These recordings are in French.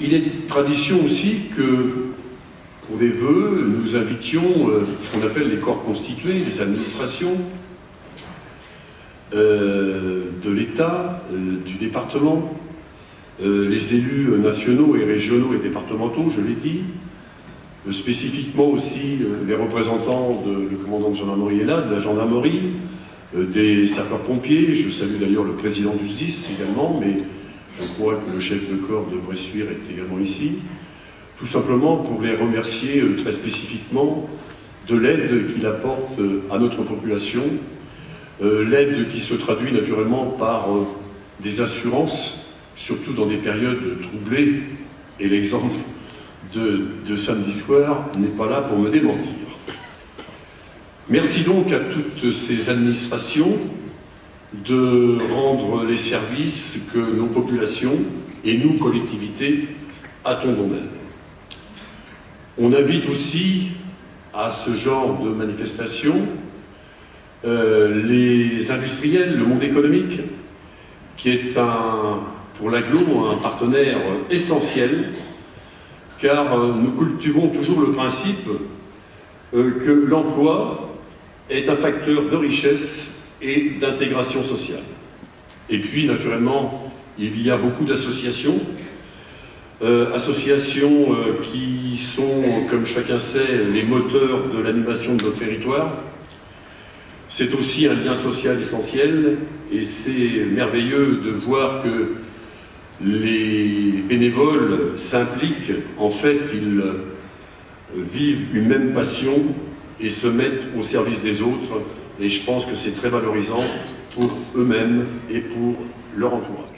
Il est tradition aussi que, pour les vœux, nous invitions ce qu'on appelle les corps constitués, les administrations de l'État, du département, les élus nationaux et régionaux et départementaux, je l'ai dit, spécifiquement aussi les représentants le commandant de gendarmerie est là, de la gendarmerie, des sapeurs-pompiers, je salue d'ailleurs le président du SDIS également, mais je crois que le chef de corps de Bressuire est également ici, tout simplement pour les remercier très spécifiquement de l'aide qu'il apporte à notre population, l'aide qui se traduit naturellement par des assurances, surtout dans des périodes troublées, et l'exemple de samedi soir n'est pas là pour me démentir. Merci donc à toutes ces administrations de rendre les services que nos populations et nous, collectivités, attendons d'elles. On invite aussi à ce genre de manifestation les industriels, le monde économique, qui est pour l'agglo un partenaire essentiel, car nous cultivons toujours le principe que l'emploi est un facteur de richesse et d'intégration sociale. Et puis, naturellement, il y a beaucoup d'associations, qui sont, comme chacun sait, les moteurs de l'animation de notre territoire. C'est aussi un lien social essentiel, et c'est merveilleux de voir que les bénévoles s'impliquent. En fait, ils vivent une même passion et se mettent au service des autres, et je pense que c'est très valorisant pour eux-mêmes et pour leur entourage.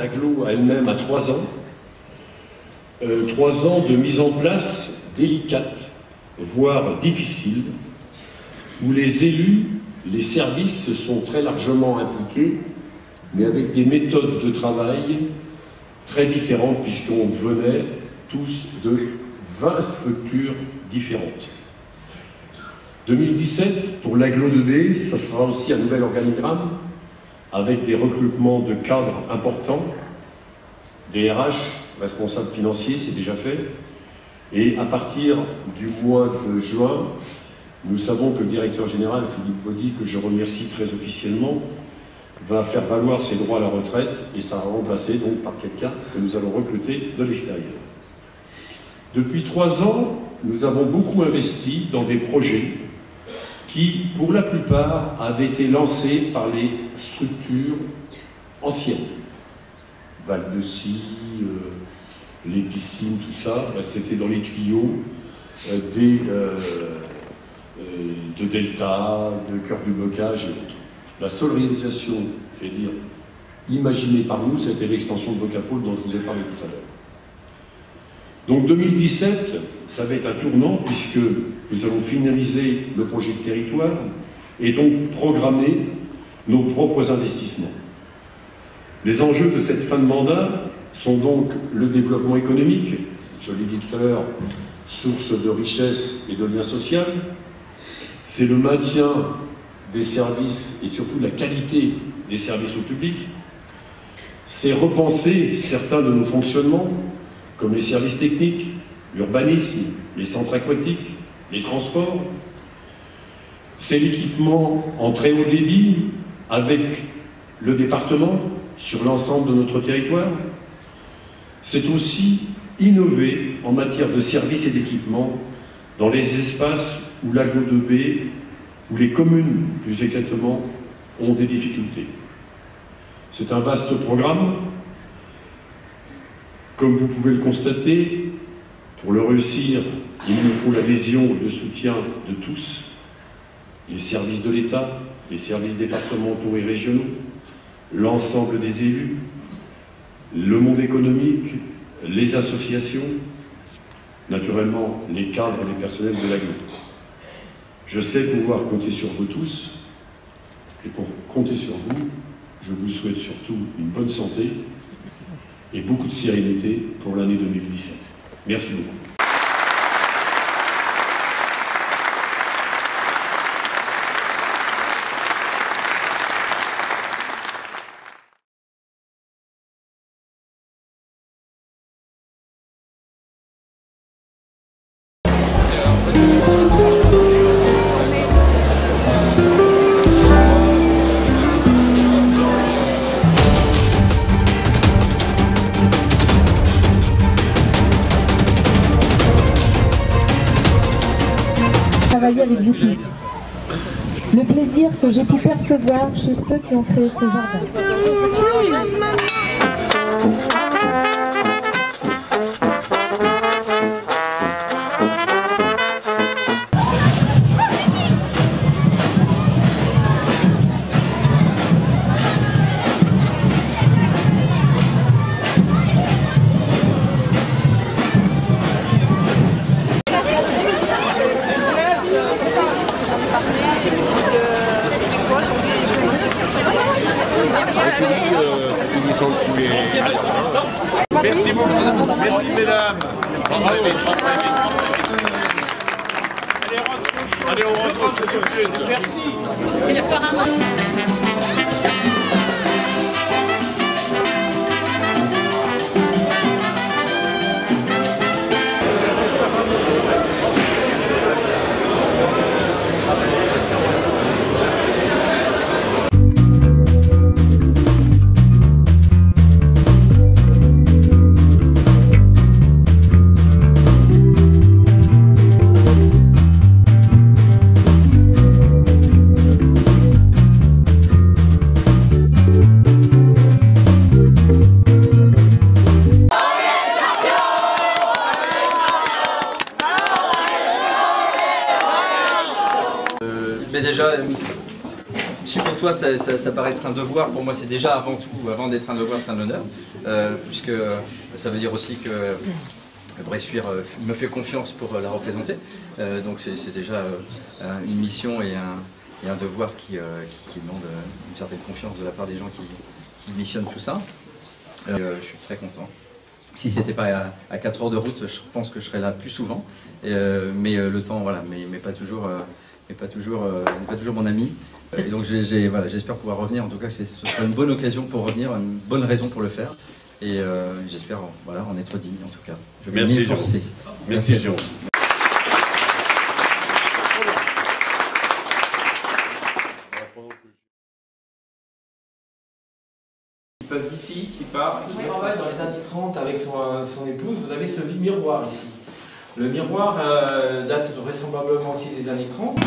l'agglo elle-même a 3 ans. 3 ans de mise en place délicate, voire difficile, où les élus, les services se sont très largement impliqués, mais avec des méthodes de travail très différentes, puisqu'on venait tous de 20 structures différentes. 2017, pour l'agglo de B, ça sera aussi un nouvel organigramme, avec des recrutements de cadres importants, des RH, responsables financiers, c'est déjà fait, et à partir du mois de juin, nous savons que le directeur général, Philippe Baudy, que je remercie très officiellement, va faire valoir ses droits à la retraite, et ça va remplacer donc par quelqu'un que nous allons recruter de l'extérieur. Depuis 3 ans, nous avons beaucoup investi dans des projets qui, pour la plupart, avaient été lancés par les structures anciennes. Val-de-Scie, les piscines, tout ça, c'était dans les tuyaux de Delta, de Cœur du Bocage et autres. La seule réalisation, je vais dire, imaginée par nous, c'était l'extension de Bocapôle dont je vous ai parlé tout à l'heure. Donc 2017, ça va être un tournant puisque nous allons finaliser le projet de territoire et donc programmer nos propres investissements. Les enjeux de cette fin de mandat sont donc le développement économique, je l'ai dit tout à l'heure, source de richesse et de lien social. C'est le maintien des services et surtout la qualité des services au public. C'est repenser certains de nos fonctionnements, comme les services techniques, l'urbanisme, les centres aquatiques, les transports. C'est l'équipement en très haut débit avec le département sur l'ensemble de notre territoire. C'est aussi innover en matière de services et d'équipements dans les espaces où l'agglo de B, où les communes, plus exactement, ont des difficultés. C'est un vaste programme. Comme vous pouvez le constater, pour le réussir, il nous faut l'adhésion et le soutien de tous, les services de l'État, les services départementaux et régionaux, l'ensemble des élus, le monde économique, les associations, naturellement les cadres et les personnels de l'agglo. Je sais pouvoir compter sur vous tous, et pour compter sur vous, je vous souhaite surtout une bonne santé et beaucoup de sérénité pour l'année 2017. Merci beaucoup. Travailler avec vous tous. Le plaisir que j'ai pu percevoir chez ceux qui ont créé ce jardin. Merci beaucoup, merci mesdames. Allez, on rentre tout de suite. Merci. toi ça paraît être un devoir, pour moi c'est déjà avant tout, avant d'être un devoir, c'est un honneur, puisque ça veut dire aussi que Bressuire me fait confiance pour la représenter, donc c'est déjà une mission et un devoir qui demande une certaine confiance de la part des gens qui missionnent tout ça. Je suis très content. Si c'était pas à 4 heures de route, je pense que je serais là plus souvent, mais le temps, voilà, mais pas toujours mon ami. Et donc voilà, j'espère pouvoir revenir. En tout cas, ce sera une bonne occasion pour revenir, une bonne raison pour le faire. Et j'espère voilà, en être digne, en tout cas. Je vais m'efforcer. Merci Jérôme. D'ici, qui part, qui travaille dans les années 30 avec son épouse, vous avez ce miroir ici. Le miroir date vraisemblablement aussi des années 30.